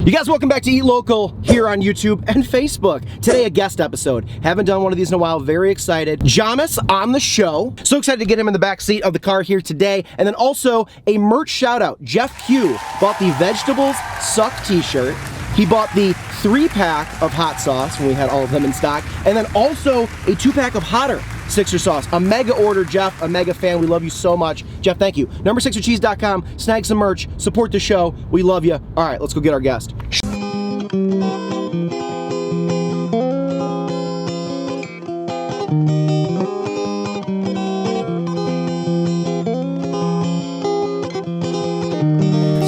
You guys, welcome back to Eat Local here on YouTube and Facebook. Today, a guest episode. Haven't done one of these in a while. Very excited. Jommis on the show. So excited to get him in the back seat of the car here today. And then also a merch shout out. Jeff Q bought the Vegetables Suck t-shirt. He bought the 3-pack of hot sauce when we had all of them in stock. And then also a 2-pack of hotter Sixer sauce. A mega order, Jeff. A mega fan. We love you so much. Jeff, thank you. numbersixwithcheese.com. Snag some merch. Support the show. We love you. All right, let's go get our guest.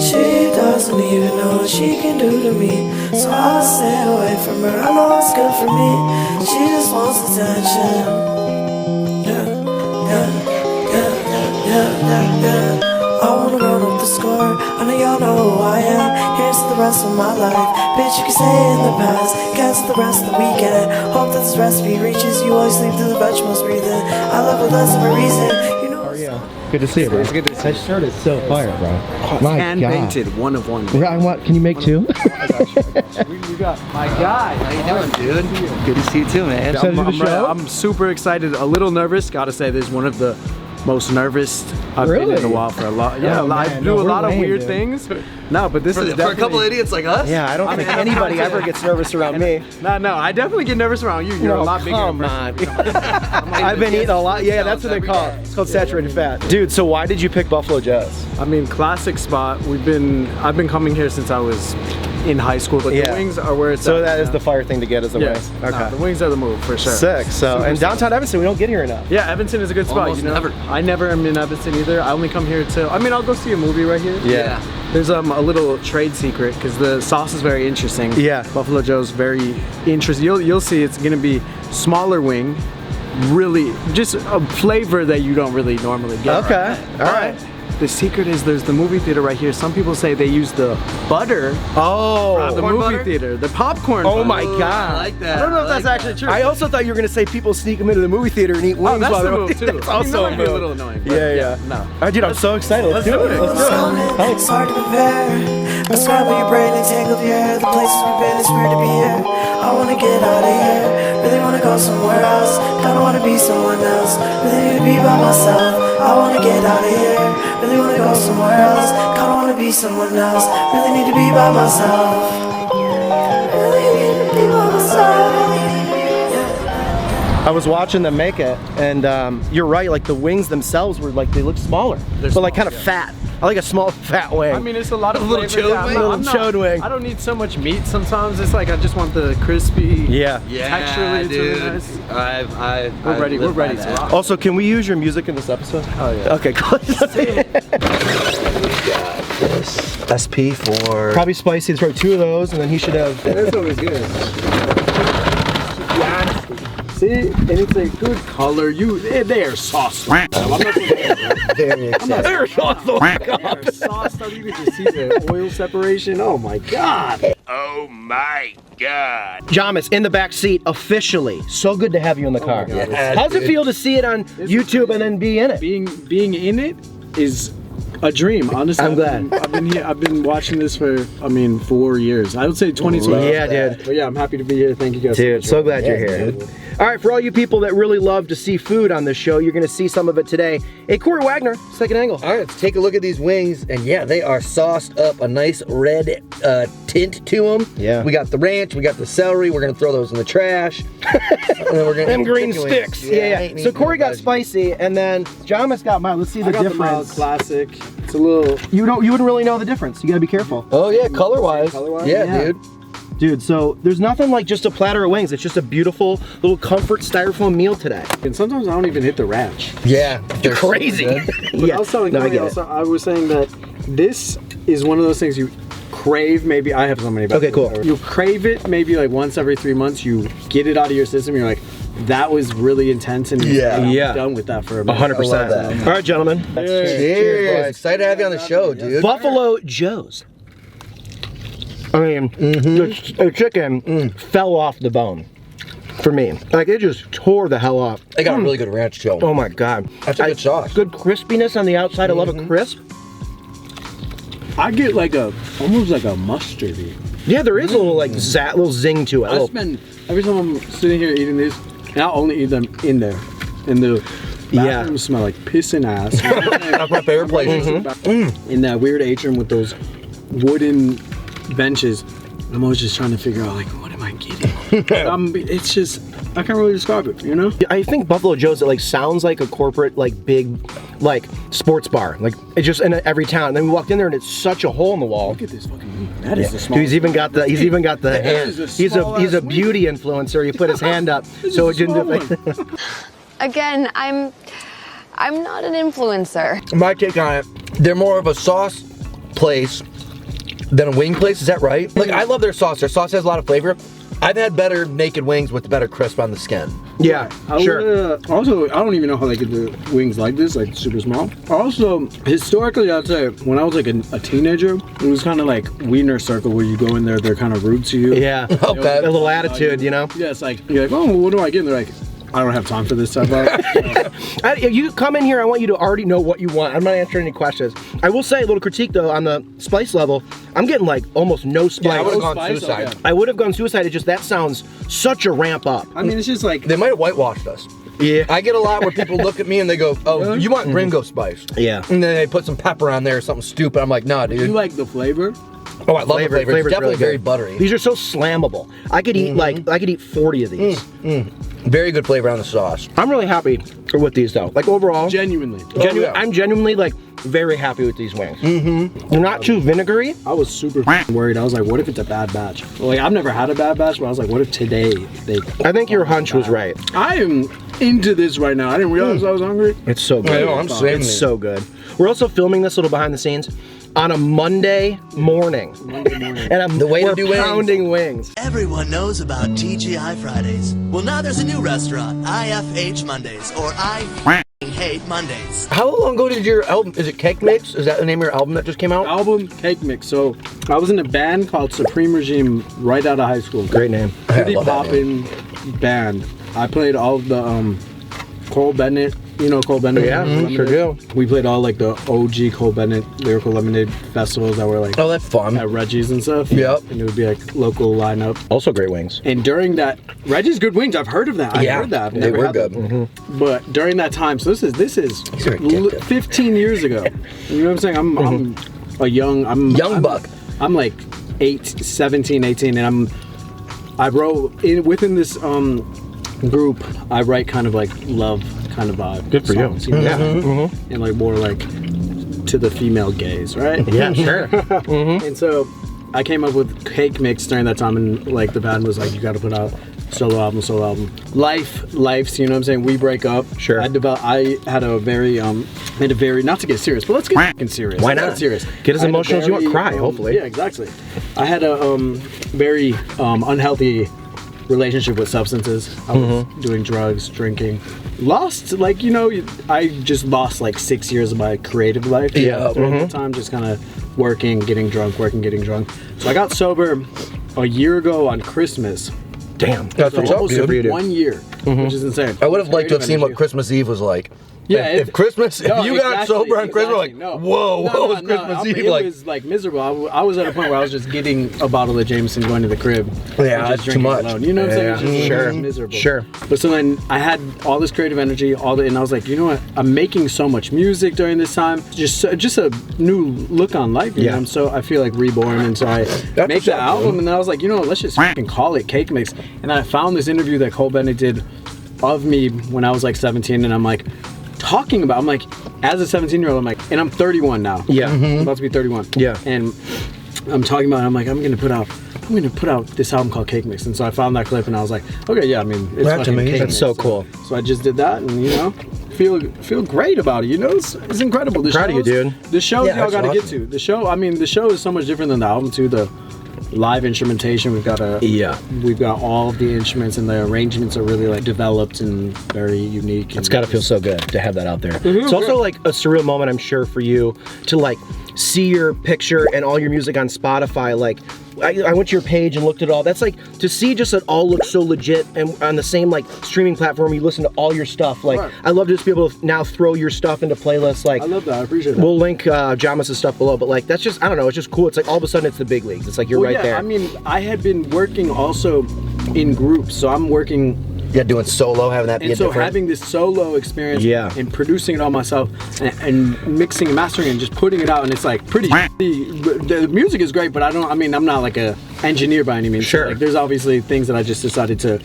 She doesn't even know what she can do to me, so I'll stay away from her. I know it's good for me. She just wants attention. I wanna run up the score. I know y'all know who I am. Here's the rest of my life. Bitch, you can stay in the past. Cancel the rest of the weekend. Hope that this recipe reaches you. Always sleep till the vegetables breathe in. I love with less of a reason. You know. How are you? Good to see you, bro. It's good to see you. That shirt is so fire, bro. My Hand God. painted, one of one. What? Can you make two? You got my guy. How you doing, dude? Good to see you too, man. I'm super excited. A little nervous. Gotta say, this is one of the most nervous I've been in a while for a lot. Yeah, oh, I do a lot of weird things. No, but this is definitely... For a couple idiots like us? Yeah, I don't think anybody ever gets nervous around me. No, I definitely get nervous around you. You're a lot bigger. Come on. I've been eating a lot. Yeah, that's what they call it. It's called saturated fat. Dude, so why did you pick Buffalo Joe's? I mean, classic spot. I've been coming here since I was in high school, but the wings are where it's so at. That is the fire thing to get, is the wings. Okay. No, the wings are the move for sure. Sick. So, and downtown Evanston, we don't get here enough. Yeah, Evanston is a good spot. Almost never. I never am in Evanston either. I only come here to, I mean, I'll go see a movie right here. Yeah. There's a little trade secret because the sauce is very interesting. Yeah. Buffalo Joe's very interesting. You'll see it's gonna be smaller wing, really just a flavor that you don't really normally get. Okay. All right. The secret is there's the movie theater right here. Some people say they use the butter Oh, from the movie theater, the popcorn butter. Oh my God. I like that. I don't know if that's actually true. I also thought you were gonna say people sneak them into the movie theater and eat wings. Oh, that's while the they're move too. That's also a little annoying. But Yeah. No. All right, dude, I'm so excited. Let's do it. Let's do it. It's hard to compare. I scramble your brain and tangle your hair. The places we've been, it's weird to be here. I wanna get out of here. Really wanna go somewhere else. Kinda wanna be someone else. Really need to be by myself. I wanna get out of here. Really wanna go somewhere else. Kinda wanna be someone else. Really need to be by myself. Really need to be by myself. I was watching them make it, and you're right. Like the wings themselves were like they look smaller, but like kind of fat. I like a small fat wing. I mean, it's a lot of little flavor. chode wing? Little chode wing. I don't need so much meat sometimes. It's like I just want the crispy. Texturally, it's really nice. We're ready to rock. Also, can we use your music in this episode? Oh yeah. Okay, cool. SP for... Probably spicy. There's probably 2 of those, and then he should have. That's always good. See, and it's a good color. They are sauce. I'm not Very excited. They're sauce. they're sauce. You can just see the oil separation. Oh my God. Oh my God. Jommis in the back seat officially. So good to have you in the car. God, Yeah, How's it dude. feel to see it on YouTube and then be in it? Being in it is a dream, honestly. I'm glad. I've been watching this for 4 years. I would say 2012. Yeah, dude. But yeah, I'm happy to be here. Thank you guys. Dude, so much. glad you're here. dude. All right, for all you people that really love to see food on this show, you're gonna see some of it today. Hey, Corey Wagner, second angle. All right, let's take a look at these wings, and yeah, they are sauced up, a nice red tint to them. Yeah. We got the ranch, we got the celery, we're gonna throw those in the trash. And then we're gonna Them eat the green chicken wings. sticks. I Yeah. ain't So eating Corey no got veggies. spicy, and then Jommis got mild. Let's see the I got the mild difference. classic. It's a little You wouldn't really know the difference. You gotta be careful. Oh yeah, color-wise. Color-wise? Yeah, Yeah. dude. Dude, so there's nothing like just a platter of wings. It's just a beautiful little comfort styrofoam meal today. and sometimes I don't even hit the ranch. Yeah. You're crazy. But I was telling no, I Corey get it. also, I was saying that this is one of those things you crave. Maybe I have so many. Okay, cool. You crave it maybe like once every 3 months. You get it out of your system. You're like, that was really intense, and I'm done with that for a minute. 100%. I love that. All right, gentlemen. Cheers. Excited to have you on the show, dude. Buffalo Joe's. I mean, the chicken fell off the bone for me. Like, it just tore the hell off. They got a really good ranch, Joe. Oh my God. That's a good sauce. Good crispiness on the outside. I love a crisp. I get like almost like a mustardy Yeah, there is a little like little zing to it. I spend every time I'm sitting here eating these, and I'll only eat them in there. In the bathroom smell like piss and ass. That's my favorite place. In that weird atrium with those wooden benches, I'm always just trying to figure out like, what am I getting? It's just, I can't really describe it, you know? I think Buffalo Joe's, it like sounds like a corporate, like big, like sports bar. Like it's just in every town. And then we walked in there and it's such a hole in the wall. Look at this fucking, that is the Dude, smallest. he's even got the hand. He's a beauty influencer. He put his hand up so it didn't. Again, I'm not an influencer. My take on it, they're more of a sauce place than a wing place, is that right? Like, I love their sauce. Their sauce has a lot of flavor. I've had better naked wings with better crisp on the skin. Yeah, sure. Also, I don't even know how they could do wings like this, like super small. Also, historically, I'd say when I was like a teenager, it was kind of like Wiener Circle where you go in there, they're kind of rude to you. Yeah, Okay. A little attitude, you know? Yeah, it's like, you're like, oh, what do I get? And they're like, I don't have time for this type of. You come in here, I want you to already know what you want. I'm not answering any questions. I will say a little critique though on the spice level. I'm getting like almost no spice. Yeah, I would have gone suicide. Okay. I would have gone suicide. It just, that sounds such a ramp up. I mean, it's just like, They might have whitewashed us. Yeah. I get a lot where people look at me and they go, oh, you want gringo spice. Yeah. And then they put some pepper on there or something stupid. I'm like, nah, dude. you like the flavor? Oh, I love the flavor. It's Flavor's definitely really very good. buttery. These are so slammable. I could eat I could eat 40 of these. Very good flavor on the sauce. I'm really happy with these though. Like overall, Genuinely. yeah. I'm genuinely like very happy with these wings. They're not too vinegary. I was super worried. I was like, what if it's a bad batch? Like, I've never had a bad batch, but I was like, what if today they... I think your hunch was right. I am into this right now. I didn't realize I was hungry. It's so good. I know, I'm saying it's it. so good. We're also filming this little behind the scenes on a Monday morning. And The way to we're do wings. pounding wings. Everyone knows about TGI Fridays. Well, now there's a new restaurant, IFH Mondays, or I Hate Mondays. How long ago did your album, is it Cake Mix? Is that the name of your album that just came out? Album Cake Mix. So I was in a band called Supreme Regime right out of high school. Great name. Pretty love that poppin' band. I played all of the Cole Bennett. You know Cole Bennett? Yeah, sure do. We played all like the OG Cole Bennett Lyrical Lemonade festivals that were like Oh, that's fun. at Reggie's and stuff. Yep. And it would be like local lineup. Also great wings. And during that, Reggie's Good Wings, I've heard of that. I've heard that. I've they never were had good. them. But during that time, so this is are addictive. 15 years ago. You know what I'm saying? I'm a young, Young buck. I'm like 17, 18, and I wrote within this group. I write kind of like love kind of vibe. Good for songs, you. know? Yeah. And like more like to the female gaze, right? Yeah, sure. And so I came up with Cake Mix during that time, and like the band was like, you got to put out solo album. Life's, you know what I'm saying? We break up. Sure. I had a very, not to get serious, but let's get fucking serious. Why Let's not? get serious. Get as I had a emotional as you want. very, Cry, hopefully. Yeah, exactly. I had a very unhealthy relationship with substances. I was doing drugs, drinking. Lost, like, you know, I just lost like 6 years of my creative life. Yeah. During that time, just kind of working, getting drunk. So I got sober a year ago on Christmas. Damn. That's what's up, Almost dude. 1 year, which is insane. I would have liked to have seen what Creative Christmas Eve was like. Yeah, if you got sober on Christmas, like, whoa, what was Christmas Eve like? It was like miserable. I was at a point where I was just getting a bottle of Jameson, going to the crib. Yeah, and just that's too drinking much. alone. You know what I'm saying? It was just Sure. miserable. Sure. But so then I had all this creative energy, and I was like, you know what? I'm making so much music during this time. Just a new look on life. You Yeah. know? So I feel like reborn, and so I make what's the up, album, dude. and then I was like, you know what? Let's just fucking call it Cake Mix. And I found this interview that Cole Bennett did of me when I was like 17, and I'm like, I'm like, as a 17-year-old, I'm like, and I'm 31 now. Yeah. I'm about to be 31. Yeah. And I'm talking about, I'm like, I'm gonna put out this album called Cake Mix. And so I found that clip and I was like, okay, yeah, I mean, it's That's fucking amazing. Cake That's Mix. so cool. So I just did that, and you know, feel great about it. You know, it's incredible. Proud of you, dude. The shows Yeah, y'all that's got to awesome. get to. The show is so much different than the album too. The live instrumentation, we've got all of the instruments, and the arrangements are really like developed and very unique. It's got to feel so good to have that out there. It's also like a surreal moment, I'm sure, for you to like see your picture and all your music on Spotify, like, I went to your page and looked at it all. That's like, to see just it all looks so legit and on the same like streaming platform, you listen to all your stuff. Like, Right. I love to just be able to now throw your stuff into playlists. Like, I love that. I appreciate that. we'll link Jommis' stuff below, but like, that's just, I don't know, it's just cool. It's like all of a sudden it's the big leagues. It's like you're right there. I mean, I had been working also in groups, so I'm working. Yeah, doing solo, having that be And a so different. having this solo experience Yeah. and producing it all myself and mixing and mastering and just putting it out, and it's like pretty the music is great, but I'm not like a engineer by any means. Sure. Like, there's obviously things that I just decided to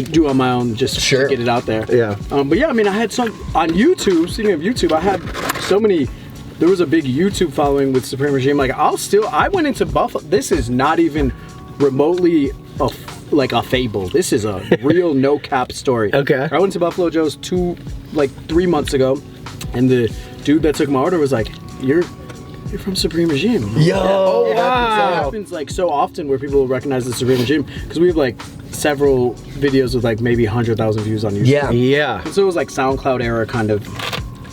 do on my own just Sure. to get it out there. Yeah. But yeah, I mean, I had some on YouTube. Speaking of YouTube, I had so many. There was a big YouTube following with Supreme Regime. Like, I went into Buffalo. This is not even remotely like a fable. This is a real no cap story. Okay. I went to Buffalo Joe's 3 months ago, and the dude that took my order was like, "You're from Supreme Regime." Yo, Oh, It wow. happens like so often where people recognize the Supreme Regime because we have like several videos with like maybe 100,000 views on YouTube. Yeah. Yeah. And so it was like SoundCloud era kind of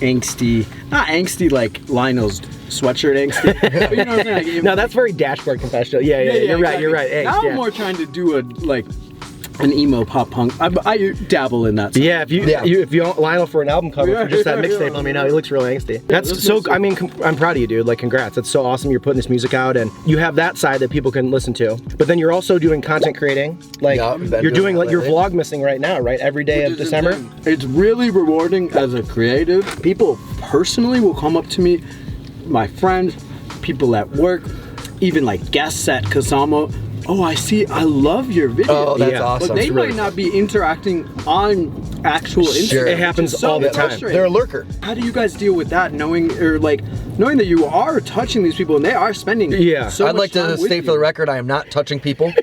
angsty, not angsty like Lionel's sweatshirt angsty, but you know what I'm saying? Like, No, that's very dashboard confessional. Yeah, you're right, exactly. you're right. Hey, Now yeah. I'm more trying to do an emo pop punk. I dabble in that. Yeah, if you want Lionel for an album cover Yeah, for just that yeah, mixtape, yeah. let me know. He looks real angsty. That's let's so. listen. I mean, I'm proud of you, dude. Like, congrats. That's so awesome. You're putting this music out, and you have that side that people can listen to. But then you're also doing content creating. Like, Yeah, I've been you're doing doing that like your lately. vlogmissing right now, right? Every day of Which is December. insane. It's really rewarding as a creative. People personally will come up to me, my friends, people at work, even like guests at Kasama. Oh, I love your video. Oh, that's Yeah. awesome. But they It's really might not be interacting on actual Sure. Instagram. It happens which is so all the time. frustrating. They're a lurker. How do you guys deal with that, knowing that you are touching these people and they are spending Yeah. so I'd much like to time with state for the record, I am not touching people.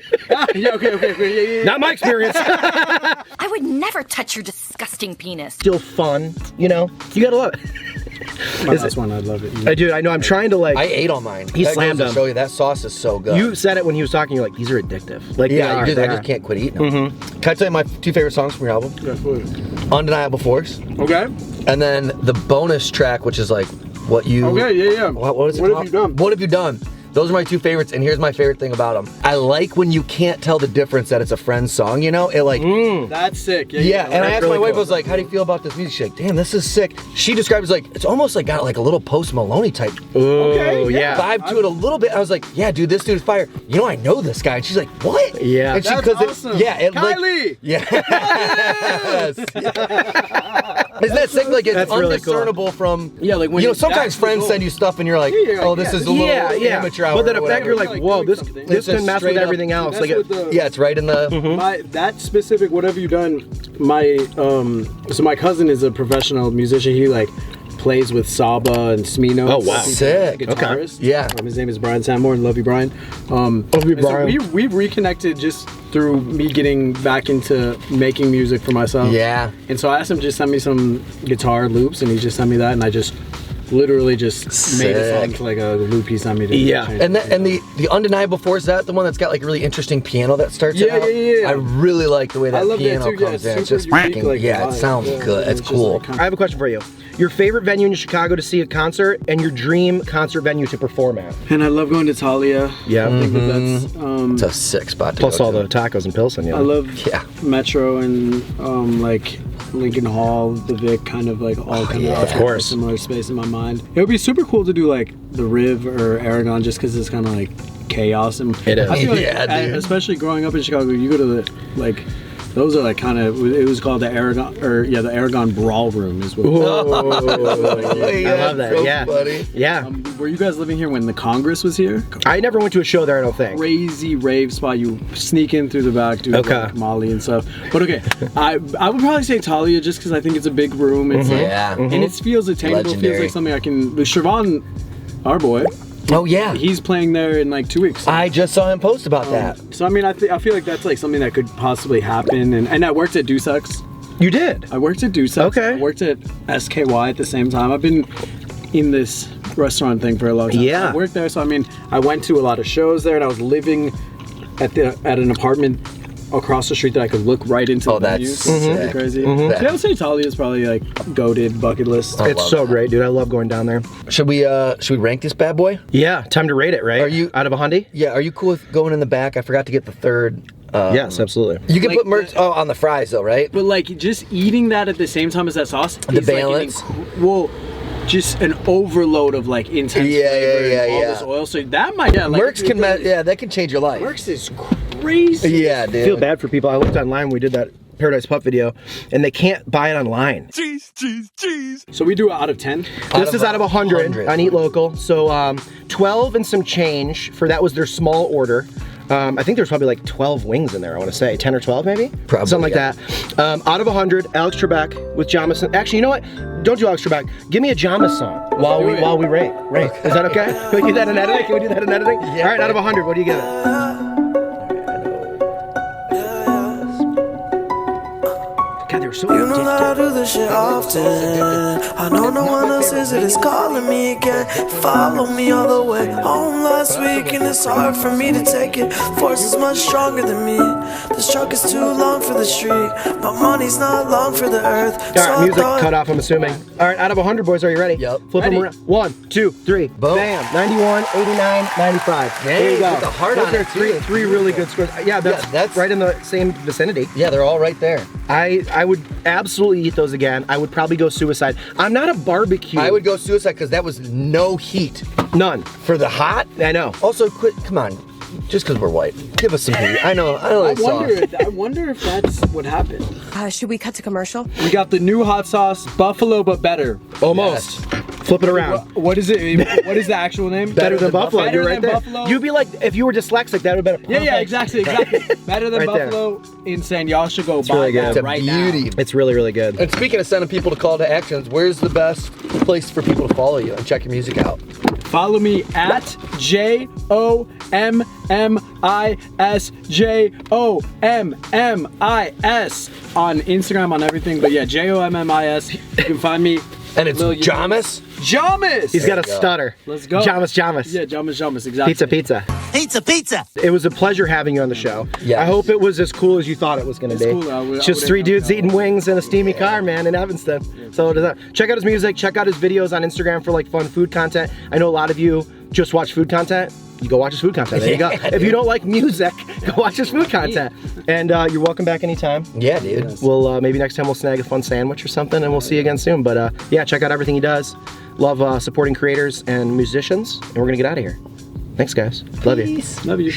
Yeah, okay. Yeah. Not my experience. I would never touch your disgusting penis. Still fun, you know. You gotta love it. My last one, I love it. I do. I know. I'm trying to like. I ate all mine. He That slammed goes to them. show you that sauce is so good. You said it when he was talking. You're like, these are addictive. Like, they yeah, are. I They just are. can't quit eating them. Can I tell you my 2 favorite songs from your album? Yeah, absolutely. Undeniable Force, Okay. and then the bonus track, which is like what you. Okay, yeah. What is it What called? have you done? What have you done? Those are my 2 favorites, and here's my favorite thing about them. I like when you can't tell the difference that it's a friend's song, you know? It like, That's sick. yeah, and I That's asked really my wife, cool. I was like, how do you feel about this music? She's like, damn, this is sick. She described it as like, it's almost like got like a little Post Maloney type Oh, yeah. vibe to it a little bit. I was like, yeah, dude, this dude's fire. You know, I know this guy. And she's like, what? Yeah. And she, That's 'cause it- awesome. yeah, it like, Kylie! yeah. Yes. Isn't that sick? Like, it's That's really cool. undiscernible from, Yeah, like when you know, that's sometimes the friends goal. send you stuff and you're like, Yeah, oh, this yeah, is a little Yeah. amateur hour. But then or effect, you're whatever. like, whoa, this Something. this It's can just mess with straight up- everything else. That's Like, what the- Yeah, it's right in the. That specific whatever you done, my so my cousin is a professional musician. He like plays with Saba and Smino. Oh, wow. He's Sick. a guitarist. Yeah. His name is Brian Sanmore, and love you, Brian. Love you, and so Brian. we've reconnected just through me getting back into making music for myself. Yeah. And so I asked him to just send me some guitar loops, and he just sent me that, and I just literally just made a song Sick. to like a loop he sent me to. Yeah. change. And the undeniable force, is that the one that's got like a really interesting piano that starts it Yeah, out? yeah. I really like the way that I love that piano too. Yeah, comes it's in. It's super just unique, fucking, like, yeah, it vibe. sounds Yeah, good. It's just, like, cool. kind I have a question for you. Your favorite venue in Chicago to see a concert and your dream concert venue to perform at? And I love going to Talia. Yeah. I think that's It's a sick spot to Plus go all to. the tacos and Pilsen, yeah. I love Yeah. Metro and like Lincoln Hall, the Vic, kind of like all kind yeah. of Of course. similar space in my mind. It would be super cool to do like the Riv or Aragon, just because it's kind of like chaos and It is. I feel like, Yeah, dude. especially growing up in Chicago, you go to the like. Those are like kind of. It was called the Aragon, the Aragon Brawl Room is what. Hey, I love that's that, so yeah. funny. Yeah. Were you guys living here when the Congress was here? I never went to a show there, I don't think. Crazy rave spot. You sneak in through the back, do Okay. like Molly and stuff. But okay, I would probably say Talia just because I think it's a big room. It's like, Yeah. and it feels attainable. Feels Legendary. like something I can. Siobhan, our boy, Oh, yeah. he's playing there in like 2 weeks. I just saw him post about that. So I mean, I feel like that's like something that could possibly happen. And I worked at Deucex. You did? I worked at Deucex. Okay. I worked at SKY at the same time. I've been in this restaurant thing for a long time. Yeah. I worked there, so I mean, I went to a lot of shows there, and I was living at an apartment across the street that I could look right into the menu. That's Pretty crazy. Yeah, I would say Italia is probably like goated bucket list. It's so great, dude. I love going down there. Should we rank this bad boy? Yeah, time to rate it, right? Are you out of 100? Yeah, are you cool with going in the back? I forgot to get the third. Yes, absolutely. You can Like put merch on the fries though, right? But like just eating that at the same time as that sauce, The balance. Just an overload of like intense flavor and all this oil. So that might Mercs can that can change your life. Mercs is crazy. Yeah, dude. I feel bad for people. I looked online when we did that Paradise Pup video, and they can't buy it online. So we do it out of 10. This is out of 100 on Eat Local. So 12 and some change for that was their small order. I think there's probably like 12 wings in there, I want to say. 10 or 12 maybe? Probably. Something like that. Out of 100, Alex Trebek with Jommis. Actually, you know what? Don't do Alex Trebek. Give me a Jommis song while we rate. Okay. Is that okay? Can we do that in editing? Can we do that in editing? Yeah, all right, out of 100, what do you give it? God, they were so You know that I do this shit often. I know no one else is it is calling me again. Follow me all the way home last week, and it's hard for me to take it. Force is much stronger than me. This truck is too long for the street, but money's not long for the earth. All right, music cut off, I'm assuming. All right, out of 100, boys, are you ready? Yep. Flip them around. 1, 2, 3. Boom. Bam. 91, 89, 95. There you go. With the heart Those on are it, three really good scores. Yeah, that's right in the same vicinity. Yeah, they're all right there. I would absolutely eat those again. I would probably go suicide. I'm not a barbecue. I would go suicide because that was no heat. None. For the hot? I know. Also, come on. Just because we're white, give us some heat. I know I it's wonder if that's what happened. Should we cut to commercial? We got the new hot sauce, buffalo but better. Almost. Flip it around. What is it? What is the actual name? Better than Buffalo. Better You're right than there. Buffalo? You'd be like, if you were dyslexic, that would have been Yeah, exactly. Better than Right there. Buffalo. Insane. Y'all should go buy really good. that It's a right beauty. now. It's really, really good. And speaking of sending people to call to actions, where's the best place for people to follow you and check your music out? Follow me at JOMMISJOMMIS on Instagram, on everything. But yeah, JOMMIS. You can find me. And it's Jommis? Jommis! He's got a stutter. Let's go. Jommis. Yeah, Jommis, exactly. Pizza. Pizza. It was a pleasure having you on the show. Yes. I hope it was as cool as you thought it was going to be. Cool. It's just three dudes eating wings in a steamy car, man, in Evanston. So check out his music, check out his videos on Instagram for like fun food content. I know a lot of you just watch food content. You go watch his food content. There you go. If you don't like music, go watch his food content. And you're welcome back anytime. Yeah, dude. We'll maybe next time we'll snag a fun sandwich or something, and we'll see you again soon. But yeah, check out everything he does. Love supporting creators and musicians, and we're gonna get out of here. Thanks, guys. Love you. Love you.